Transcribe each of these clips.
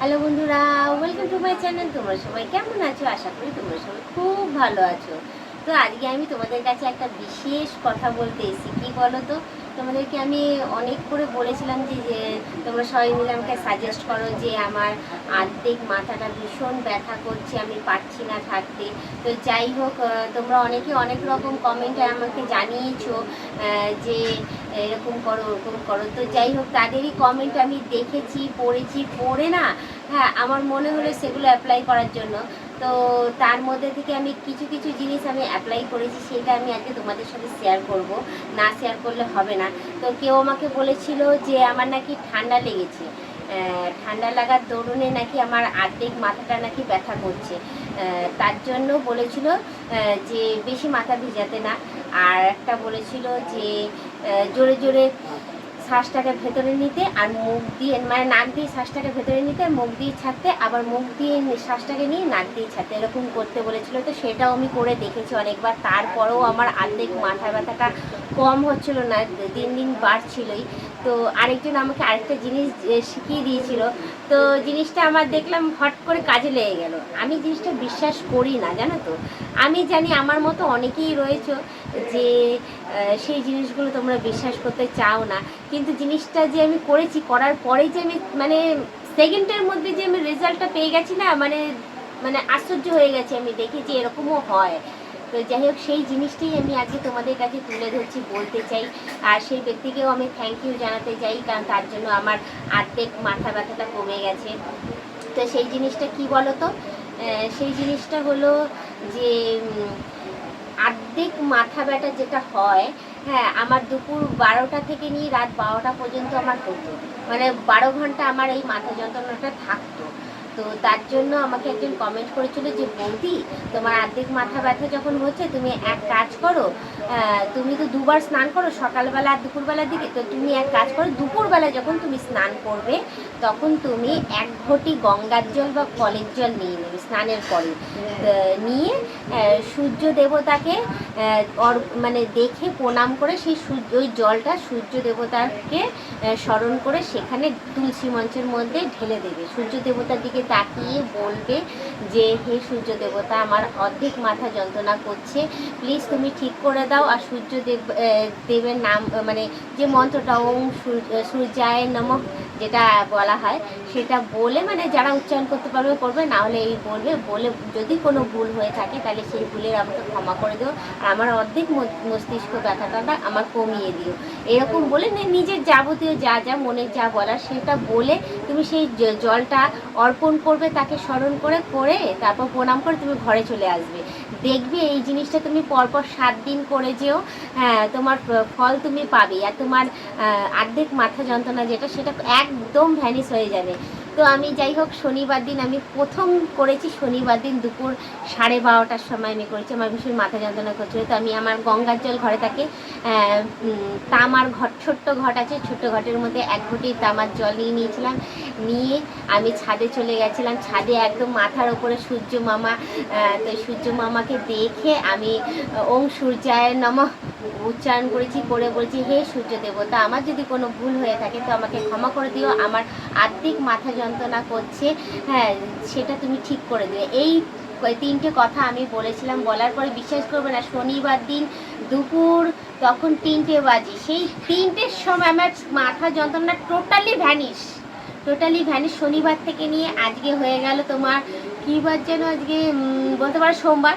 Hello বন্ধুরা, welcome to my channel. তোমরা সবাই কেমন আছো? আশা করি তোমরা সবাই খুব ভালো আছো। তো আজকে আমি তোমাদের কাছে একটা বিশেষ কথা বলতে এসেছি। কী বলো তো, তোমাদেরকে আমি অনেক করে বলেছিলাম যে তোমরা সবাই মিলে আমাকে সাজেস্ট করো যে আমার অর্ধেক মাথাটা ভীষণ ব্যথা করছে, আমি পারছি না থাকতে। তো যাই হোক, তোমরা অনেকে অনেক রকম কমেন্টে আমাকে জানিয়েছো যে এরকম করো ওরকম করো। তো যাই হোক, তাদেরই কমেন্ট আমি দেখেছি, পড়েছি, পড়ে না হ্যাঁ আমার মনে হলো সেগুলো অ্যাপ্লাই করার জন্য। তো তার মধ্যে থেকে আমি কিছু কিছু জিনিস আমি অ্যাপ্লাই করেছি, সেটা আমি আজকে তোমাদের সাথে শেয়ার করব। না শেয়ার করলে হবে না। তো কেউ আমাকে বলেছিল যে আমার নাকি ঠান্ডা লেগেছে, ঠান্ডা লাগার দরুনে নাকি আমার অর্ধেক মাথাটা নাকি ব্যথা করছে। তার জন্য বলেছিল যে বেশি মাথা ভিজাতে না। আর একটা বলেছিল যে জোরে জোরে শ্বাসটাকে ভেতরে নিতে, আর মুখ দিয়ে মানে নাক দিয়ে শ্বাসটাকে ভেতরে নিতে, মুখ দিয়ে ছাড়তে, আবার মুখ দিয়ে শ্বাসটাকে নিয়ে নাক দিয়ে ছাড়তে, এরকম করতে বলেছিল। তো সেটাও আমি করে দেখেছি অনেকবার, তারপরেও আমার অর্ধেক মাথা ব্যথাটা কম হচ্ছিল না, দিন দিন বাড়ছিলই। তো আরেকজন আমাকে আরেকটা জিনিস শিখিয়ে দিয়েছিল। তো জিনিসটা আমার দেখলাম হট করে কাজে লেগে গেল। আমি জিনিসটা বিশ্বাস করি না, জানো তো। আমি জানি আমার মতো অনেকেই রয়েছে যে সেই জিনিসগুলো তোমরা বিশ্বাস করতে চাও না, কিন্তু জিনিসটা যে আমি করেছি, করার পরেই যে আমি মানে সেকেন্ডের মধ্যে যে আমি রেজাল্টটা পেয়ে গেছি না, মানে মানে আশ্চর্য হয়ে গেছে। আমি দেখি যে এরকমও হয়। তো যাই হোক, সেই জিনিসটাই আমি আজকে তোমাদের কাছে তুলে ধরছি, বলতে চাই। আর সেই ব্যক্তিকেও আমি থ্যাংক ইউ জানাতে চাই, কারণ তার জন্য আমার অর্ধেক মাথা ব্যথাটা কমে গেছে। তো সেই জিনিসটা কি বলো তো, সেই জিনিসটা হলো যে অর্ধেক মাথা ব্যথা যেটা হয়, হ্যাঁ আমার দুপুর 12টা থেকে নিয়ে রাত 12টা পর্যন্ত আমার হতো, মানে 12 ঘন্টা আমার এই মাথা যন্ত্রণাটা থাকতো। তো তার জন্য আমাকে একজন কমেন্ট করেছিল যে বৌদি, তোমার অর্ধেক মাথা ব্যথা যখন হচ্ছে, তুমি এক কাজ করো, তুমি তো দুবার স্নান করো, সকালবেলা আর দুপুরবেলার দিকে। তো তুমি এক কাজ করো, দুপুরবেলা যখন তুমি স্নান করবে তখন তুমি 1 ঘটি গঙ্গার জল বা কলের জল নিয়ে নেবে স্নানের পরে। নিয়ে সূর্য দেবতাকে মানে দেখে প্রণাম করে সেই ওই জলটা সূর্য দেবতাকে স্মরণ করে সেখানে তুলসী মঞ্চের মধ্যে ঢেলে দেবে। সূর্য দেবতার দিকে তাকিয়ে বলবে যে হে সূর্য দেবতা, আমার অর্ধেক মাথা যন্ত্রণা করছে, প্লিজ তুমি ঠিক করে দাও। আর সূর্য দেবের নাম মানে যে মন্ত্রটা ওম সূর্যায় নমঃ যেটা বলা হয়, সেটা বলে মানে যারা উচ্চারণ করতে পারবে করবে, না হলে এই বলবে, বলে যদি কোনো ভুল হয়ে থাকে তাহলে সেই ভুলের আমাকে ক্ষমা করে দিও, আর আমার অর্ধেক মস্তিষ্ক ব্যথাটা আমার কমিয়ে দিও। এরকম বলে নিজের যাবতীয় যা যা মনের যা বলার সেটা বলে তুমি সেই জলটা অর্পণ করবে, তাকে স্মরণ করে করে তারপর প্রণাম করে তুমি ঘরে চলে আসবে। দেখবে এই জিনিসটা তুমি পরপর 7 দিন করে যেও, হ্যাঁ তোমার ফল তুমি পাবে। আর তোমার অর্ধেক মাথা যন্ত্রণা যেটা, সেটা একদম ভ্যানিশ হয়ে যাবে। তো আমি যাই হোক, শনিবার দিন আমি প্রথম করেছি, শনিবার দিন দুপুর 12:30টার সময় আমি করেছি। আমার ভীষণ মাথা যন্ত্রণা করছিল। তো আমি আমার গঙ্গার জল ঘরে থাকে, তামার ঘট, ছোট্ট ঘট আছে, ছোট্ট ঘটের মধ্যে 1 ঘটি তামার জল নিয়ে নিয়েছিলাম। নিয়ে আমি ছাদে চলে গেছিলাম। ছাদে একদম মাথার ওপরে সূর্য মামা। তো সূর্য মামাকে দেখে আমি ওম সূর্যায় নমঃ উচ্চারণ করেছি, করে বলছি হে সূর্য দেবতা, আমার যদি কোনো ভুল হয়ে থাকে তো আমাকে ক্ষমা করে দিও, আমার অর্ধেক মাথা যন্ত্রণা করছে, হ্যাঁ সেটা তুমি ঠিক করে দিও। এই 3টে কথা আমি বলেছিলাম। বলার পরে বিশ্বাস করবে না, শনিবার দিন দুপুর তখন 3টে বাজে, সেই 3টের সময় আমার মাথা যন্ত্রণা টোটালি ভ্যানিশ, টোটালি ভ্যানিশ। শনিবার থেকে নিয়ে আজকে হয়ে গেল তোমার কী বার যেন, আজকে বলতে পারো সোমবার।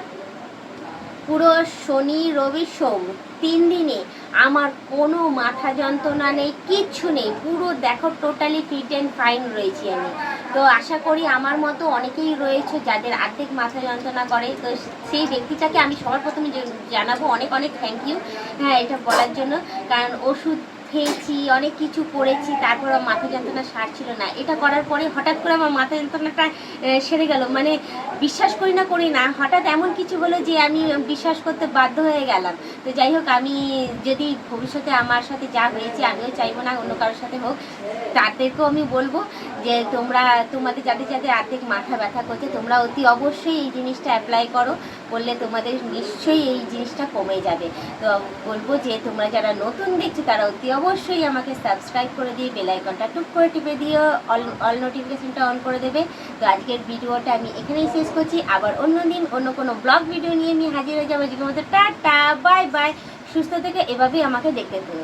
পুরো শনি রবি সোম 3 দিনে আমার কোনো মাথা যন্ত্রণা নেই, কিচ্ছু নেই। পুরো দেখো টোটালি ফিট অ্যান্ড ফাইন রয়েছি আমি। তো আশা করি আমার মতো অনেকেই রয়েছে যাদের অর্ধেক মাথা যন্ত্রণা করে। তো সেই ব্যক্তিটাকে আমি সবার প্রথমে জানাবো অনেক অনেক থ্যাংক ইউ, হ্যাঁ এটা বলার জন্য। কারণ ওষুধ খেয়েছি, অনেক কিছু করেছি, তারপর মাথা যন্ত্রণা সারছিল না। এটা করার পরে হঠাৎ করে আমার মাথা যন্ত্রণাটা সেরে গেল। মানে বিশ্বাস করি না, হঠাৎ এমন কিছু হলো যে আমি বিশ্বাস করতে বাধ্য হয়ে গেলাম। তো যাই হোক, আমি যদি ভবিষ্যতে আমার সাথে যা হয়েছে, আমিও চাইবো না অন্য কারোর সাথে হোক। তাদেরকেও আমি বলবো যে তোমাদের যাদের যাদের অর্ধেক মাথা ব্যথা করছে তোমরা অতি অবশ্যই এই জিনিসটা অ্যাপ্লাই করো, করলে তোমাদের নিশ্চয়ই এই জিনিসটা কমে যাবে। তো বলবো যে তোমরা যারা নতুন দেখছো তারা অতি অবশ্যই আমাকে সাবস্ক্রাইব করে দিয়ে বেল আইকনটা টুক করে টিপে দিও, অল নোটিফিকেশনটা অন করে দেবে। তো আজকের ভিডিওটা আমি এখানেই শেষ করছি, আবার অন্য দিন অন্য কোনো ব্লগ ভিডিও নিয়ে আমি হাজির হয়ে যাবো। আজকের মতো টাটা, বাই বাই, সুস্থ থেকে এভাবেই আমাকে দেখতে থাকো।